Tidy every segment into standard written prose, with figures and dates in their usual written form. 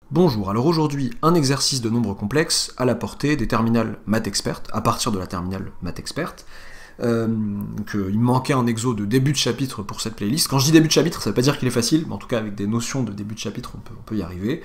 Bonjour, alors aujourd'hui, un exercice de nombres complexes à la portée des terminales MathExpert, à partir de la terminale MathExpert. Il me manquait un exo de début de chapitre pour cette playlist. Quand je dis début de chapitre, ça veut pas dire qu'il est facile, mais en tout cas avec des notions de début de chapitre, on peut y arriver.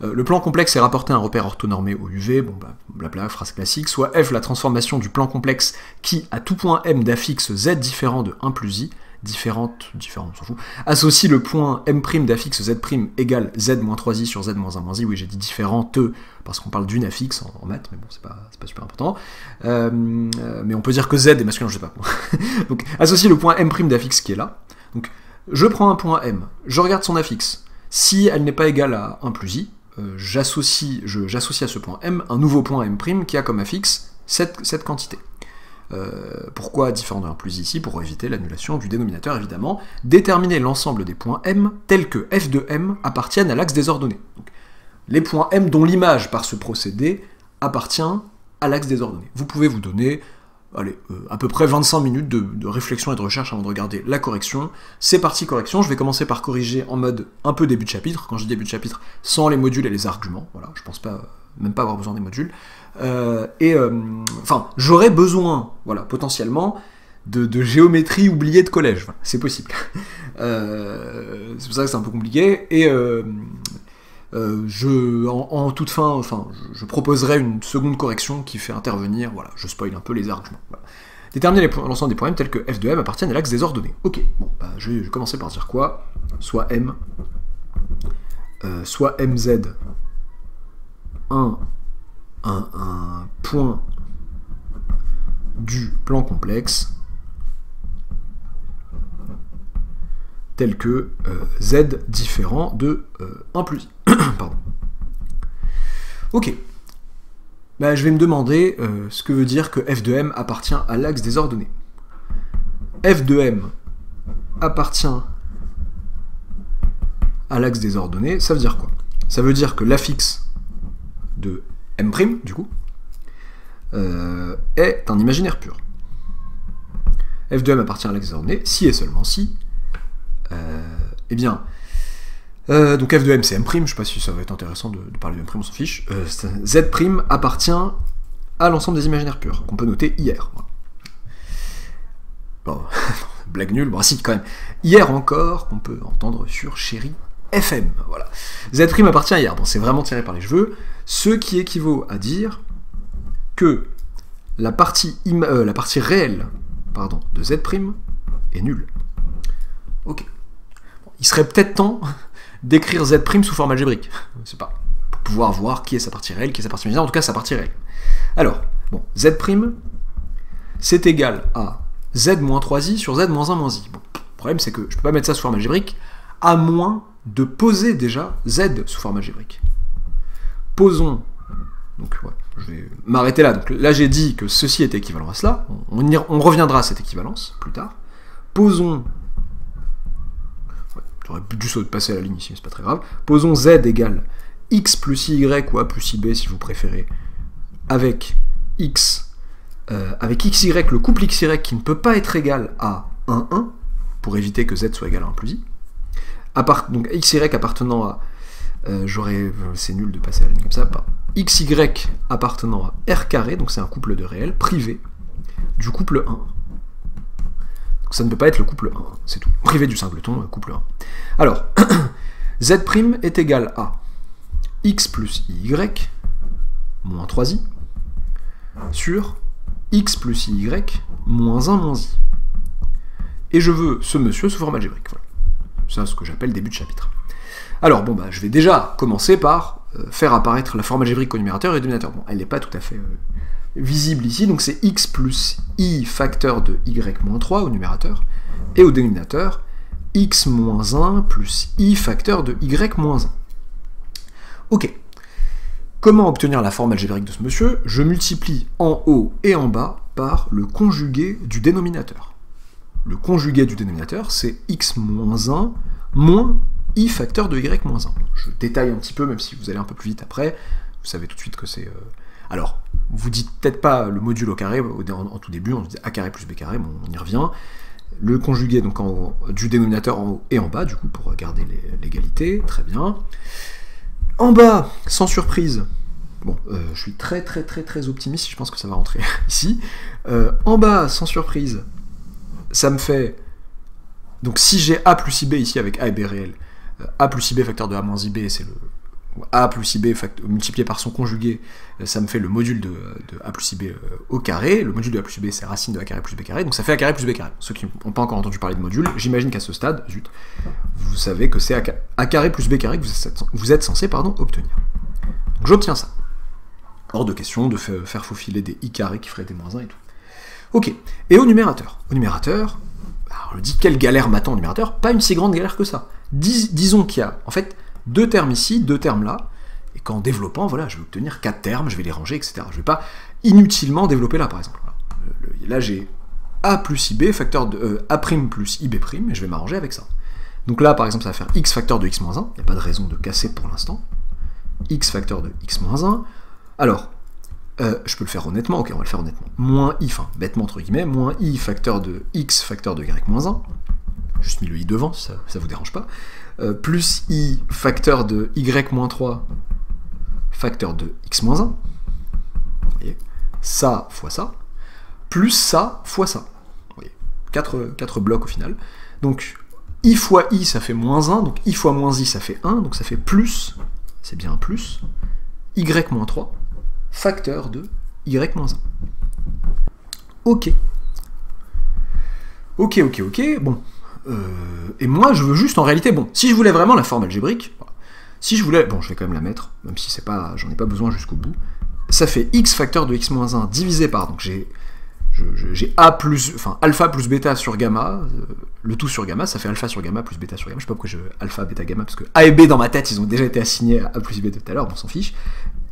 Le plan complexe est rapporté à un repère orthonormé au UV, bon bah, blabla, phrase classique, soit f la transformation du plan complexe qui, à tout point m d'affixe z différent de 1 plus i, différent, on s'en fout, associe le point m' d'affixe z' égale z-3i sur z-1-i, oui j'ai dit différente, parce qu'on parle d'une affixe en maths, mais bon c'est pas super important, mais on peut dire que z est masculin, je sais pas. Donc associe le point m' d'affixe qui est là, donc je prends un point m, je regarde son affixe, si elle n'est pas égale à 1 plus i, j'associe à ce point m un nouveau point m' qui a comme affixe cette quantité. Pourquoi différent de 1 plus ici? Pour éviter l'annulation du dénominateur, évidemment. Déterminer l'ensemble des points m tels que f de m appartiennent à l'axe des ordonnées. Donc, les points m dont l'image par ce procédé appartient à l'axe des ordonnées. Vous pouvez vous donner à peu près 25 minutes de réflexion et de recherche avant de regarder la correction. C'est parti correction, je vais commencer par corriger en mode un peu début de chapitre, quand je dis début de chapitre, sans les modules et les arguments, voilà, je pense pas, même pas avoir besoin des modules. Enfin, j'aurais besoin, voilà, potentiellement, de géométrie oubliée de collège, voilà, c'est possible. C'est pour ça que c'est un peu compliqué, et en toute fin, enfin, je proposerai une seconde correction qui fait intervenir, voilà, je spoil un peu les arguments. Voilà. Déterminer l'ensemble des points m tels que f de m appartiennent à l'axe des ordonnées. Ok, bon, bah, je vais commencer par dire quoi? Soit m, soit mz, un point du plan complexe tel que z différent de 1 plus i. Pardon. Ok. Bah, je vais me demander ce que veut dire que f de m appartient à l'axe des ordonnées. F de m appartient à l'axe des ordonnées, ça veut dire quoi? Ça veut dire que l'affixe de m', du coup, est un imaginaire pur. F de m appartient à l'axe des ordonnées, si et seulement si, eh bien, donc f de m c'est m', je sais pas si ça va être intéressant de parler de m', on s'en fiche, z' appartient à l'ensemble des imaginaires purs, qu'on peut noter hier. Voilà. Bon, blague nulle, bon si, quand même. Hier encore, qu'on peut entendre sur Chéri FM, voilà. Z' appartient à hier, bon c'est vraiment tiré par les cheveux, ce qui équivaut à dire que la partie réelle, pardon, de Z' est nulle. Ok. Bon, il serait peut-être temps d'écrire Z' sous forme algébrique, je sais pas, pour pouvoir voir qui est sa partie réelle, qui est sa partie imaginaire, en tout cas sa partie réelle. Alors, bon, Z' c'est égal à Z-3i sur Z-1-i. Bon, le problème c'est que je peux pas mettre ça sous forme algébrique, à moins de poser déjà Z sous forme algébrique. Posons, donc ouais, je vais m'arrêter là, donc là j'ai dit que ceci était équivalent à cela, on reviendra à cette équivalence plus tard. Posons, ouais, j'aurais dû passer à la ligne ici, mais c'est pas très grave, posons Z égale x plus y ou a plus ib si vous préférez, avec xy, le couple xy qui ne peut pas être égal à 1, 1, pour éviter que z soit égal à 1 plus i, donc xy appartenant à, c'est nul de passer à la ligne comme ça, xy appartenant à r carré, donc c'est un couple de réels, privé du couple 1. Donc ça ne peut pas être le couple 1, c'est tout. Privé du singleton, couple 1. Alors, z' est égal à x plus y moins 3i sur x plus y moins 1 moins i. Et je veux ce monsieur sous forme algébrique, voilà. C'est ce que j'appelle début de chapitre. Alors, bon, bah, je vais déjà commencer par faire apparaître la forme algébrique au numérateur et au dénominateur. Bon, elle n'est pas tout à fait visible ici, donc c'est x plus i facteur de y moins 3 au numérateur, et au dénominateur, x moins 1 plus i facteur de y moins 1. Ok. Comment obtenir la forme algébrique de ce monsieur? Je multiplie en haut et en bas par le conjugué du dénominateur. Le conjugué du dénominateur, c'est x moins 1 moins i facteur de y moins 1. Je détaille un petit peu, même si vous allez un peu plus vite après, vous savez tout de suite que c'est... Alors, vous dites peut-être pas le module au carré, en tout début, on dit a carré plus b carré, bon, on y revient. Le conjugué donc du dénominateur en haut et en bas, du coup, pour garder l'égalité, très bien. En bas, sans surprise, bon, je suis très optimiste, je pense que ça va rentrer ici. En bas, sans surprise, ça me fait... Donc si j'ai A plus IB ici avec A et B réel, A plus IB facteur de A moins IB, c'est le... A plus IB multiplié par son conjugué, ça me fait le module de A plus IB au carré. Le module de A plus IB, c'est racine de A carré plus B carré, donc ça fait A carré plus B carré. Ceux qui n'ont pas encore entendu parler de module, j'imagine qu'à ce stade, zut, vous savez que c'est A carré plus B carré que vous êtes censé obtenir. Donc j'obtiens ça. Hors de question de faire faufiler des I carré qui feraient des moins 1 et tout. Ok, et au numérateur, alors on le dit, quelle galère m'attend au numérateur? Pas une si grande galère que ça. Disons qu'il y a, en fait, 2 termes ici, 2 termes là, et qu'en développant, voilà, je vais obtenir 4 termes, je vais les ranger, etc. Je ne vais pas inutilement développer là, par exemple. Là, j'ai A plus IB, facteur de A' plus IB', et je vais m'arranger avec ça. Donc là, par exemple, ça va faire X facteur de X moins 1, il n'y a pas de raison de casser pour l'instant. X facteur de X moins 1. Alors, je peux le faire honnêtement, ok, on va le faire honnêtement. Moins I, enfin, bêtement entre guillemets, moins I facteur de X facteur de Y moins 1. Juste mis le I devant, si ça vous dérange pas. Plus I facteur de Y moins 3 facteur de X moins 1. Vous voyez, ça fois ça. Plus ça fois ça. Vous voyez, 4 blocs au final. Donc, I fois I, ça fait moins 1. Donc, I fois moins I, ça fait 1. Donc, ça fait plus, c'est bien un plus, Y moins 3 facteur de Y moins 1. Ok. Ok. Bon. Et moi, je veux juste, en réalité, bon, si je voulais vraiment la forme algébrique, si je voulais, bon, je vais quand même la mettre, même si c'est pas, j'en ai pas besoin jusqu'au bout, ça fait X facteur de X moins 1 divisé par, donc j'ai A plus, enfin, alpha plus bêta sur gamma, le tout sur gamma, ça fait alpha sur gamma plus bêta sur gamma, je sais pas pourquoi je alpha, bêta, gamma, parce que A et B dans ma tête, ils ont déjà été assignés à A plus B de tout à l'heure, on s'en fiche.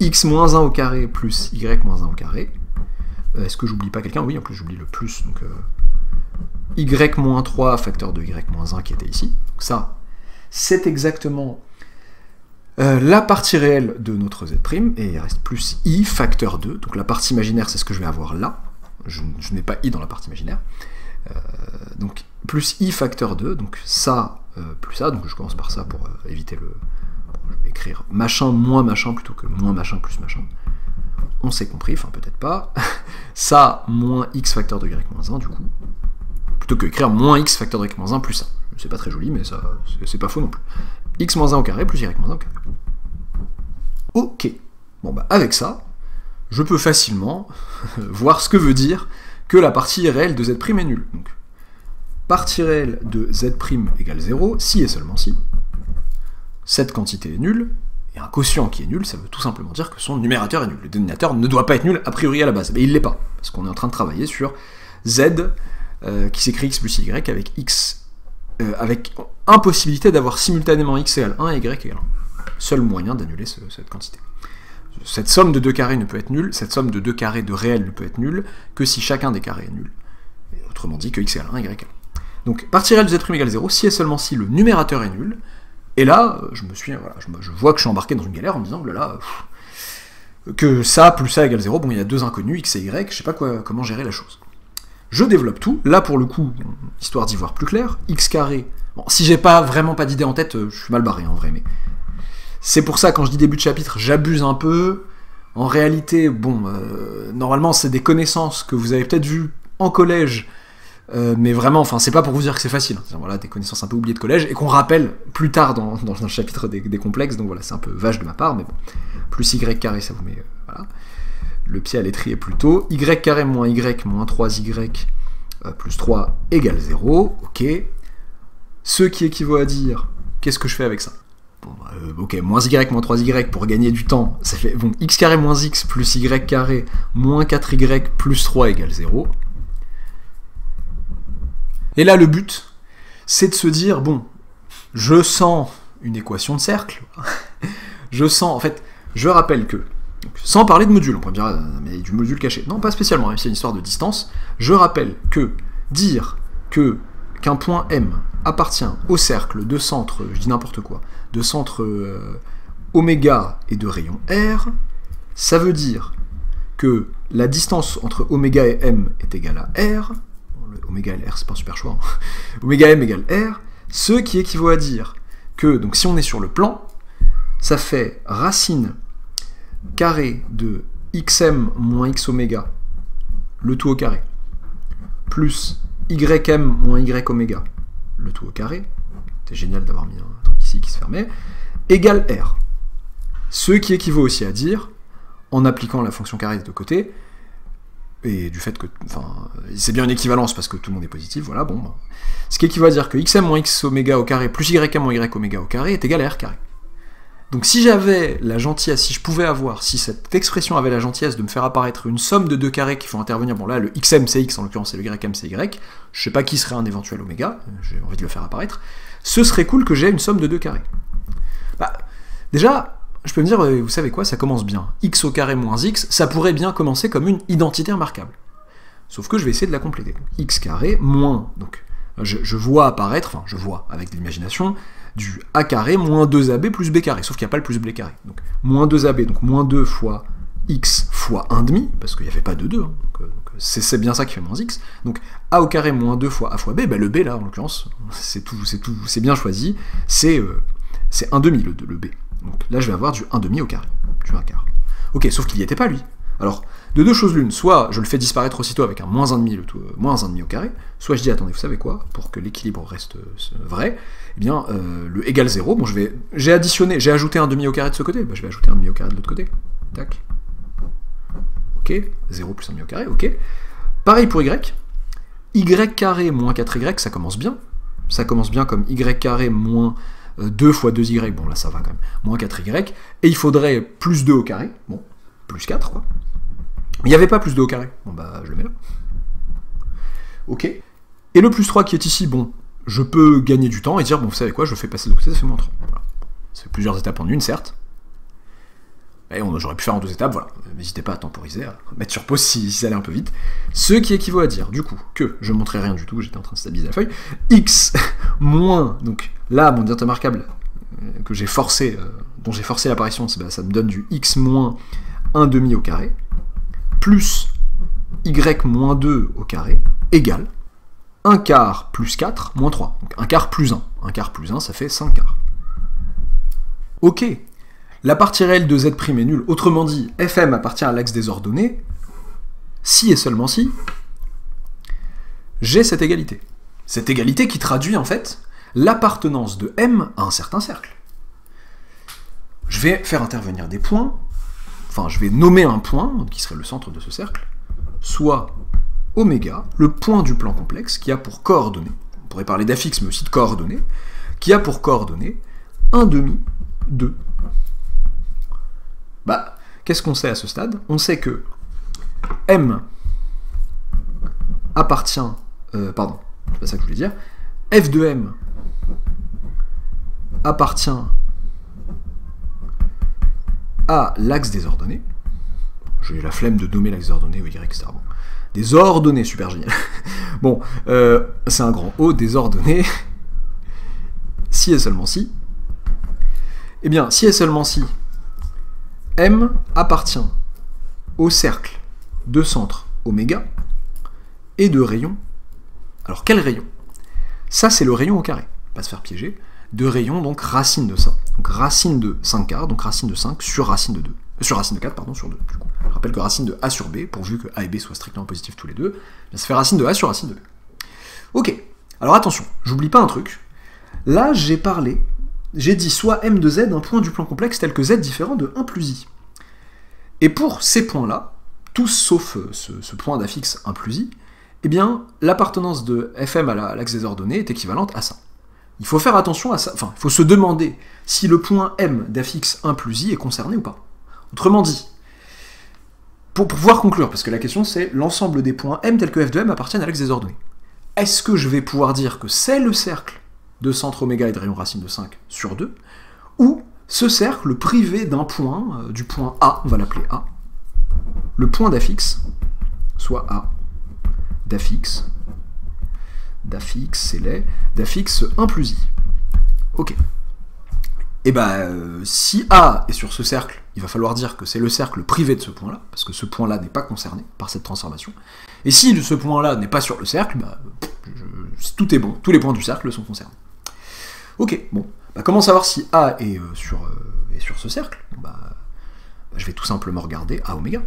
X moins 1 au carré plus Y moins 1 au carré. Est-ce que j'oublie pas quelqu'un? Oui, en plus j'oublie le plus, donc Y moins 3 facteur de Y moins 1 qui était ici. Donc ça, c'est exactement la partie réelle de notre Z', et il reste plus I facteur 2, donc la partie imaginaire, c'est ce que je vais avoir là. Je n'ai pas I dans la partie imaginaire. Donc plus I facteur 2, donc ça plus ça, donc je commence par ça pour éviter le... je vais écrire machin moins machin plutôt que moins machin plus machin. On s'est compris, enfin peut-être pas. Ça moins X facteur de Y moins 1 du coup. Plutôt que écrire moins X facteur de Y moins 1 plus 1. C'est pas très joli, mais ça c'est pas faux non plus. X moins 1 au carré plus Y moins 1 au carré. Ok. Bon bah avec ça, je peux facilement voir ce que veut dire que la partie réelle de Z' est nulle. Donc, partie réelle de Z' égale 0, si et seulement si cette quantité est nulle, et un quotient qui est nul, ça veut tout simplement dire que son numérateur est nul. Le dénominateur ne doit pas être nul a priori à la base, mais il l'est pas, parce qu'on est en train de travailler sur Z qui s'écrit X plus Y avec X, avec impossibilité d'avoir simultanément X égale 1 et Y égale 1. Seul moyen d'annuler cette quantité. Cette somme de 2 carrés ne peut être nulle, cette somme de 2 carrés de réel ne peut être nulle que si chacun des carrés est nul. Et autrement dit que X égale 1, Y égale 1. Donc, partie réelle de Z' égale 0, si et seulement si le numérateur est nul. Et là, je vois que je suis embarqué dans une galère en me disant, là, que ça plus ça égale 0, bon, il y a 2 inconnus, X et Y, je sais pas comment gérer la chose. Je développe tout, là pour le coup, histoire d'y voir plus clair, X carré, bon, si j'ai vraiment pas d'idée en tête, je suis mal barré en vrai, mais c'est pour ça, quand je dis début de chapitre, j'abuse un peu. En réalité, bon, normalement, c'est des connaissances que vous avez peut-être vues en collège, mais vraiment, enfin, c'est pas pour vous dire que c'est facile. Voilà, des connaissances un peu oubliées de collège, et qu'on rappelle plus tard dans le chapitre des complexes, donc voilà, c'est un peu vache de ma part, mais bon. Plus Y carré, ça vous met, voilà, le pied à l'étrier plutôt. Y carré moins Y moins 3Y plus 3 égale 0, ok. Ce qui équivaut à dire, qu'est-ce que je fais avec ça? Bon, ok, moins y moins 3y pour gagner du temps, ça fait bon, x carré moins x plus y carré moins 4y plus 3 égale 0. Et là, le but, c'est de se dire, bon, je sens une équation de cercle, je sens, en fait, je rappelle que, sans parler de module, on pourrait me dire, mais il y a du module caché. Non, pas spécialement, même si c'est une histoire de distance, je rappelle que dire qu'un point M appartient au cercle de centre, je dis n'importe quoi, de centre oméga et de rayon R, ça veut dire que la distance entre oméga et M est égale à R, oméga et R c'est pas un super choix, hein. Oméga M égale R, ce qui équivaut à dire que, donc si on est sur le plan, ça fait racine carré de xm moins x oméga, le tout au carré, plus ym moins y oméga, le tout au carré, c'est génial d'avoir mis un truc ici qui se fermait, égale r. Ce qui équivaut aussi à dire, en appliquant la fonction carré des deux côtés, et du fait que, enfin, c'est bien une équivalence parce que tout le monde est positif, voilà, bon, ce qui équivaut à dire que xm moins x oméga au carré plus ym moins y oméga au carré est égal à r carré. Donc si j'avais la gentillesse, si je pouvais avoir, si cette expression avait la gentillesse de me faire apparaître une somme de deux carrés qui font intervenir, bon là le xm c'est x en l'occurrence et le ym c'est y, je sais pas qui serait un éventuel oméga, j'ai envie de le faire apparaître, ce serait cool que j'ai une somme de deux carrés. Bah, déjà, je peux me dire, vous savez quoi, ça commence bien. X au carré moins x, ça pourrait bien commencer comme une identité remarquable. Sauf que je vais essayer de la compléter. X carré moins, donc je vois apparaître, enfin je vois avec de l'imagination, du a carré moins 2ab plus b carré, sauf qu'il n'y a pas le plus b carré. Donc moins 2ab, donc moins 2 fois x fois 1,5, parce qu'il n'y avait pas de 2, hein, donc c'est bien ça qui fait moins x. Donc a au carré moins 2 fois a fois b, bah le b là en l'occurrence, c'est bien choisi, c'est 1,5 le b. Donc là je vais avoir du 1,5 au carré, du 1 quart. Ok, sauf qu'il n'y était pas lui. Alors, de deux choses l'une, soit je le fais disparaître aussitôt avec un moins 1,5 moins 1,5 au carré, soit je dis, attendez, vous savez quoi, pour que l'équilibre reste vrai, eh bien, le égal 0, bon, j'ai additionné, j'ai ajouté 1,5 au carré de ce côté, bah, je vais ajouter 1,5 au carré de l'autre côté. Tac. Ok, 0 plus 1,5 au carré, ok. Pareil pour y. Y carré moins 4y, ça commence bien. Ça commence bien comme y carré moins 2 fois 2y, bon là ça va quand même, moins 4y, et il faudrait plus 2 au carré, bon, plus 4 quoi. Il n'y avait pas plus 2 au carré, bon bah je le mets là. Ok. Et le plus 3 qui est ici, bon, je peux gagner du temps et dire, bon vous savez quoi, je le fais passer de côté, ça fait moins 3. Voilà. Ça fait plusieurs étapes en une, certes. Et j'aurais pu faire en deux étapes, voilà. N'hésitez pas à temporiser, à mettre sur pause si ça allait un peu vite. Ce qui équivaut à dire, du coup, que, je ne montrais rien du tout, j'étais en train de stabiliser la feuille, x moins, donc là, mon directeur remarquable, que j'ai forcé, dont j'ai forcé l'apparition, bah, ça me donne du x moins 1,5 au carré, plus y moins 2 au carré, égale 1 quart plus 4 moins 3. Donc 1 quart plus 1. 1 quart plus 1, ça fait 5 quarts. Ok. La partie réelle de z' est nulle. Autrement dit, fm appartient à l'axe des ordonnées si et seulement si j'ai cette égalité. Cette égalité qui traduit en fait l'appartenance de m à un certain cercle. Je vais faire intervenir des points, enfin je vais nommer un point, qui serait le centre de ce cercle, soit oméga, le point du plan complexe, qui a pour coordonnées, on pourrait parler d'affixe mais aussi de coordonnées, qui a pour coordonnées 1,5, 2. Bah, qu'est-ce qu'on sait à ce stade? On sait que M appartient... pardon, c'est pas ça que je voulais dire. F de M appartient à l'axe des ordonnées. J'ai la flemme de nommer l'axe des ordonnées, Y, etc. Bon. Des ordonnées, super génial. Bon, c'est un grand O, des ordonnées. Si et seulement si. Eh bien, si et seulement si M appartient au cercle de centre oméga et de rayon. Alors quel rayon? Ça c'est le rayon au carré, pas se faire piéger. De rayon, donc racine de ça. Donc racine de 5 quarts, donc racine de 5 sur racine de 2. Sur racine de 4, pardon, sur 2. Du coup. Je rappelle que racine de A sur B, pourvu que A et B soient strictement positifs tous les deux, ça fait racine de A sur racine de B. Ok, alors attention, j'oublie pas un truc. Là j'ai dit soit M de Z un point du plan complexe tel que Z différent de 1 plus I. Et pour ces points-là, tous sauf ce point d'affixe 1 plus I, eh bien, l'appartenance de Fm à l'axe des ordonnées est équivalente à ça. Il faut faire attention à ça, enfin, il faut se demander si le point M d'affixe 1 plus I est concerné ou pas. Autrement dit, pour pouvoir conclure, parce que la question c'est l'ensemble des points M tels que F de M appartiennent à l'axe des ordonnées. Est-ce que je vais pouvoir dire que c'est le cercle de centre oméga et de rayon racine de 5 sur 2, ou ce cercle privé d'un point, du point A, on va l'appeler A, le point d'affixe, soit A, d'affixe, c'est les, d'affixe 1 plus I. Ok. Et ben, si A est sur ce cercle, il va falloir dire que c'est le cercle privé de ce point-là, parce que ce point-là n'est pas concerné par cette transformation. Et si ce point-là n'est pas sur le cercle, bah, tout est bon, tous les points du cercle sont concernés. Ok, bon. Bah, comment savoir si A est Et sur ce cercle, je vais tout simplement regarder A oméga,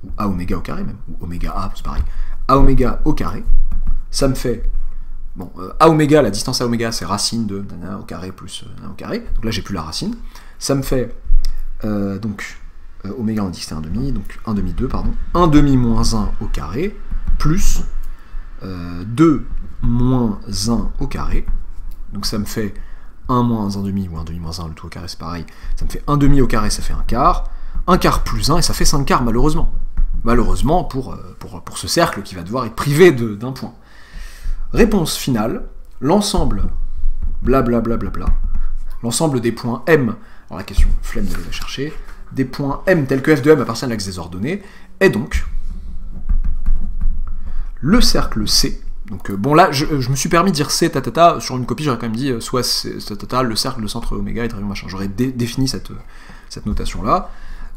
ou A oméga au carré même, ou oméga A, c'est pareil. A oméga au carré, ça me fait, bon, A oméga, la distance A oméga, c'est racine de nana au carré plus nana au carré, donc là j'ai plus la racine, ça me fait, oméga on dit que c'est 1,5, donc 1,2, pardon, 1,5 moins 1 au carré, plus 2 moins 1 au carré, donc ça me fait 1 moins 1,5, ou 1,5 moins 1, le tout au carré c'est pareil, ça me fait 1,5 au carré, ça fait 1 quart plus 1, et ça fait 5 quarts malheureusement. Malheureusement pour ce cercle qui va devoir être privé d'un point. Réponse finale, l'ensemble, blablabla, l'ensemble des points M, alors la question, flemme d'aller la chercher, des points M tels que f de M appartiennent à l'axe des ordonnées, est donc le cercle C. Donc bon là, je me suis permis de dire C, sur une copie j'aurais quand même dit soit C, le cercle de centre oméga et de rayon machin. J'aurais défini cette notation-là.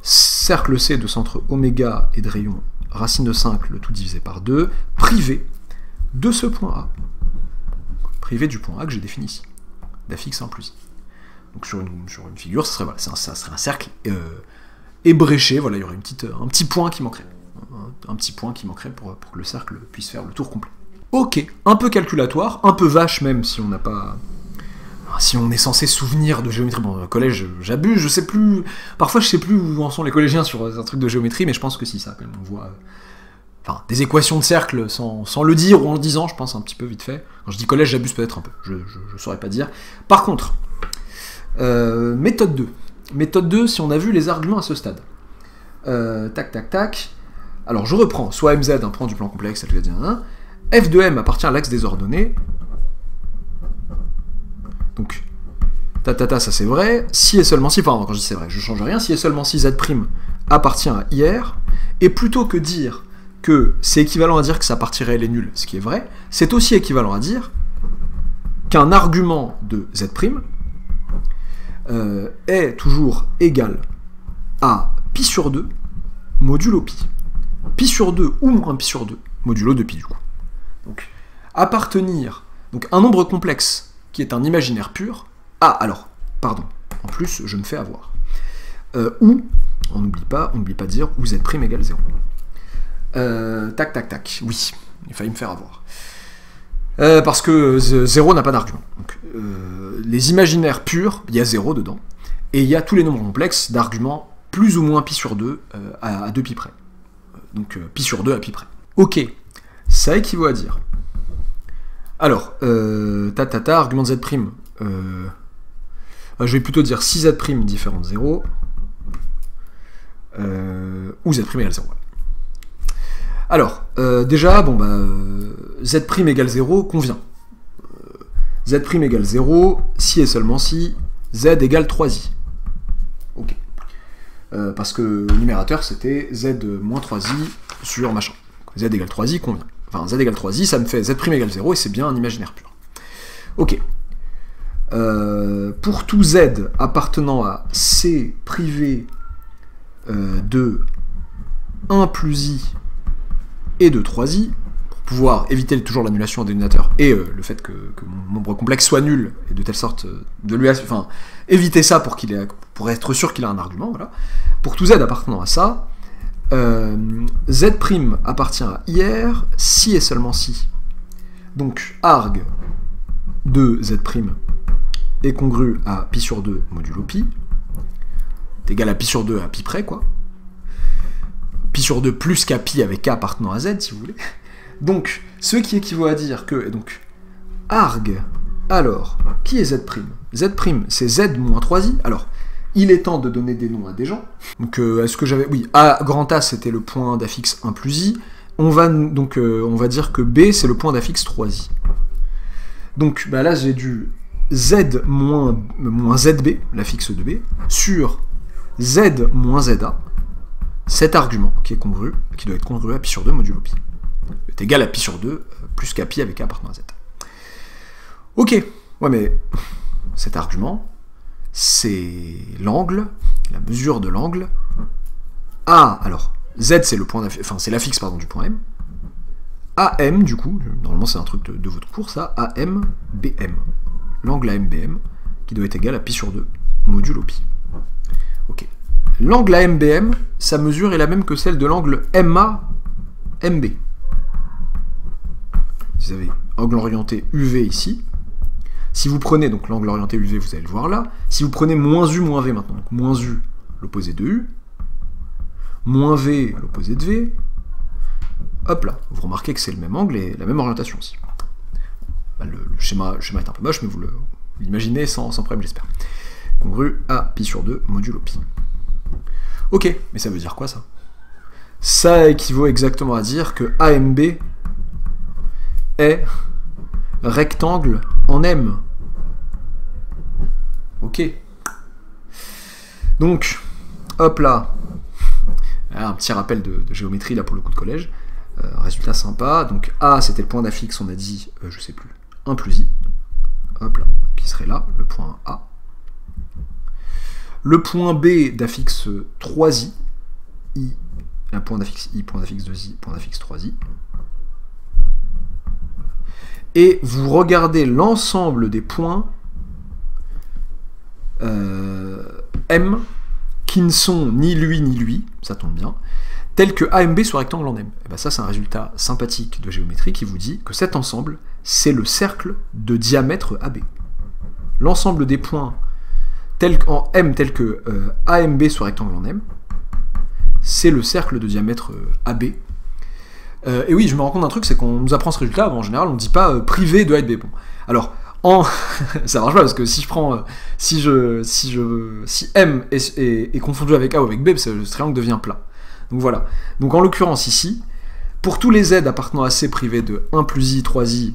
Cercle C de centre oméga et de rayon racine de 5, le tout divisé par 2, privé de ce point A. Privé du point A que j'ai défini ici, d'affixe 1 plus I. Donc sur une figure, ça serait un cercle ébréché, voilà, il y aurait un petit point qui manquerait. Un petit point qui manquerait pour que le cercle puisse faire le tour complet. Ok, un peu calculatoire, un peu vache même si on n'a pas... Si on est censé se souvenir de géométrie, bon, au collège, j'abuse, je sais plus... Parfois, je sais plus où en sont les collégiens sur un truc de géométrie, mais je pense que si, ça, quand même, on voit... Enfin, des équations de cercle sans le dire ou en le disant, je pense un petit peu vite fait. Quand je dis collège, j'abuse peut-être un peu, je saurais pas dire. Par contre, méthode 2. Méthode 2, si on a vu les arguments à ce stade. Tac. Alors, je reprends, soit MZ, un point du plan complexe, f de M appartient à l'axe des ordonnées. Donc, ça c'est vrai, si et seulement si, enfin quand je dis c'est vrai, je change rien, si et seulement si Z' appartient à IR, et plutôt que dire que c'est équivalent à dire que sa partie réelle est nulle, ce qui est vrai, c'est aussi équivalent à dire qu'un argument de Z' est toujours égal à pi sur 2 modulo pi. Pi sur 2 ou moins pi sur 2 modulo de pi du coup. Donc, appartenir, donc un nombre complexe qui est un imaginaire pur. Ah, alors, pardon, en plus, je me fais avoir. Ou, on n'oublie pas de dire où Z' égale 0. Tac, oui, il fallait me faire avoir. Parce que 0 n'a pas d'argument. Donc, les imaginaires purs, il y a 0 dedans, et il y a tous les nombres complexes d'arguments plus ou moins pi sur 2 à 2 pi près. Donc, pi sur 2 à pi près. Ok, ça équivaut à dire... Alors, argument de Z', je vais plutôt dire si Z' différent de 0, ou Z' égale 0. Alors, déjà, Z' égale 0 convient. Z' égale 0, si et seulement si, Z égale 3i. Ok. Parce que le numérateur, c'était Z moins 3i sur machin. Z égale 3i convient. Enfin, Z égale 3i, ça me fait Z' égale 0, et c'est bien un imaginaire pur. Ok. Pour tout Z appartenant à C privé de 1 plus i et de 3i, pour pouvoir éviter toujours l'annulation en dénominateur et le fait que mon nombre complexe soit nul, et de telle sorte de lui... Enfin, éviter ça pour être sûr qu'il a un argument, voilà. Pour tout Z appartenant à ça, Z' appartient à IR si et seulement si. Donc, arg de Z' est congru à pi sur 2 modulo pi, est égal à pi sur 2 à pi près, quoi. Pi sur 2 plus qu'à pi avec k appartenant à Z, si vous voulez. Donc, ce qui équivaut à dire que, donc, arg, alors, qui est Z'? Z', c'est Z moins 3i. Alors, il est temps de donner des noms à des gens. Donc, est-ce que j'avais... Oui, A, grand A, c'était le point d'affixe 1 plus i. On va dire que B, c'est le point d'affixe 3i. Donc, là, j'ai du Z moins ZB, l'affixe de B, sur Z moins ZA, cet argument qui doit être congru à pi sur 2 modulo pi. Est égal à pi sur 2 plus qu'à pi avec k appartenant à Z. Ok, ouais, mais cet argument, c'est l'angle, la mesure de l'angle. A, alors, Z c'est le point d'affixe, enfin c'est l'affixe pardon du point M. AM du coup, normalement c'est un truc de votre cours ça, AM BM. L'angle AMBM qui doit être égal à pi sur 2 modulo pi. Ok. L'angle AMBM, sa mesure est la même que celle de l'angle MA-MB. Vous avez angle orienté UV ici. Si vous prenez donc l'angle orienté UV, vous allez le voir là. Si vous prenez moins U, moins V maintenant, donc moins U, l'opposé de U, moins V, l'opposé de V, hop là, vous remarquez que c'est le même angle et la même orientation aussi. Bah, le schéma est un peu moche, mais vous l'imaginez sans problème, j'espère. Congru à pi sur 2 modulo pi. Ok, mais ça veut dire quoi ça? Ça équivaut exactement à dire que AMB est rectangle en M. Ok. Donc, hop là. Un petit rappel de géométrie là pour le coup de collège. Résultat sympa. Donc A c'était le point d'affixe, on a dit, je sais plus, 1 plus I. Hop là, qui serait là, le point A. Le point B d'affixe 3i, I, un point d'affixe I, point d'affixe 2i, point d'affixe 3i. Et vous regardez l'ensemble des points M qui ne sont ni lui, ça tombe bien, tels que AMB soit rectangle en M. Et ben ça c'est un résultat sympathique de géométrie qui vous dit que cet ensemble, c'est le cercle de diamètre AB. L'ensemble des points en M tels que AMB soit rectangle en M, c'est le cercle de diamètre AB. Et oui, je me rends compte d'un truc, c'est qu'on nous apprend ce résultat, en général on ne dit pas privé de A et de B. Bon. Alors, ça marche pas, parce que si je prends, si M est confondu avec A ou avec B, le triangle devient plat. Donc voilà. Donc en l'occurrence ici, pour tous les Z appartenant à C privé de 1 plus I, 3I,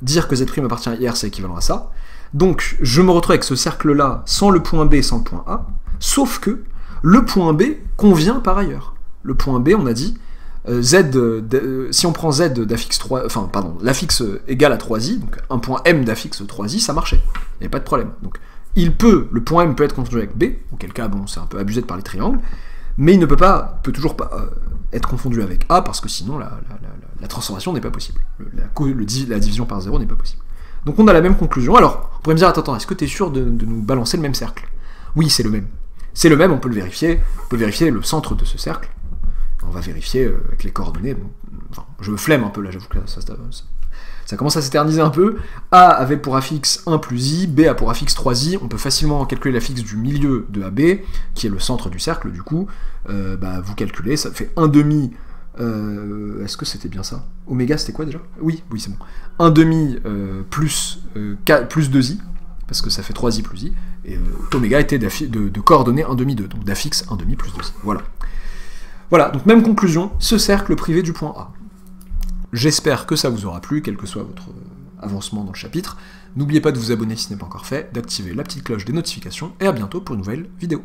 dire que Z' appartient à IR, c'est équivalent à ça. Donc je me retrouve avec ce cercle-là, sans le point B, sans le point A, sauf que le point B convient par ailleurs. Le point B, on a dit, si on prend Z d'affixe 3, enfin pardon, l'affixe égale à 3i, donc un point M d'affixe 3i, ça marchait. Il n'y a pas de problème. Donc le point M peut être confondu avec B, auquel cas bon, c'est un peu abusé de parler de triangle, mais il ne peut toujours pas être confondu avec A, parce que sinon la transformation n'est pas possible. La division par 0 n'est pas possible. Donc on a la même conclusion. Alors, on pourrait me dire, attends, est-ce que tu es sûr de nous balancer le même cercle? Oui, c'est le même. C'est le même, on peut le vérifier. On peut vérifier le centre de ce cercle. On va vérifier avec les coordonnées. Enfin, je me flemme un peu là, j'avoue que ça commence à s'éterniser un peu. A avait pour affixe 1 plus I, B a pour affixe 3i. On peut facilement calculer l'affixe du milieu de AB, qui est le centre du cercle, du coup. Vous calculez, ça fait 1 demi. Est-ce que c'était bien ça? Oméga, c'était quoi déjà? Oui, c'est bon. 1 demi plus 2i, parce que ça fait 3i plus i. Et oméga était de coordonnées 1 demi 2, donc d'affixe 1 demi plus 2i. Voilà. Voilà, donc même conclusion, ce cercle privé du point A. J'espère que ça vous aura plu, quel que soit votre avancement dans le chapitre. N'oubliez pas de vous abonner si ce n'est pas encore fait, d'activer la petite cloche des notifications, et à bientôt pour une nouvelle vidéo.